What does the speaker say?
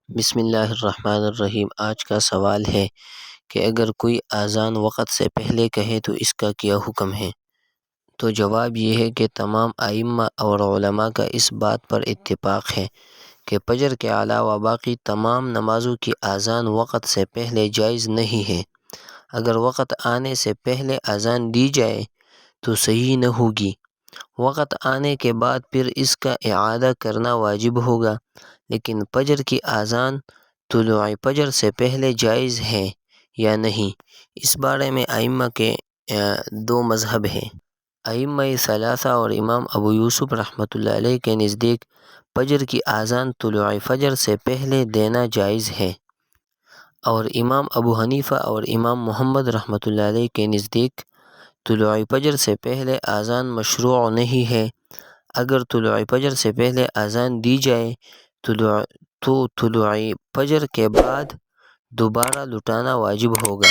بسم اللہ الرحمن الرحیم۔ آج کا سوال ہے کہ اگر کوئی اذان وقت سے پہلے کہے تو اس کا کیا حکم ہے؟ تو جواب یہ ہے کہ تمام ائمہ اور علماء کا اس بات پر اتفاق ہے کہ فجر کے علاوہ باقی تمام نمازوں کی اذان وقت سے پہلے جائز نہیں ہے۔ اگر وقت آنے سے پہلے اذان دی جائے تو صحیح نہ ہوگی، وقت آنے کے بعد پھر اس کا اعادہ کرنا واجب ہوگا۔ لیکن فجر کی اذان طلوع فجر سے پہلے جائز ہے یا نہیں، اس بارے میں ائمہ کے دو مذہب ہیں۔ ائمہ ثلاثہ اور امام ابو یوسف رحمۃ اللہ علیہ کے نزدیک فجر کی اذان طلوع فجر سے پہلے دینا جائز ہے، اور امام ابو حنیفہ اور امام محمد رحمۃ اللہ علیہ کے نزدیک طلوع فجر سے پہلے اذان مشروع نہیں ہے۔ اگر طلوع فجر سے پہلے اذان دی جائے تو طلوع فجر کے بعد دوبارہ لٹانا واجب ہوگا۔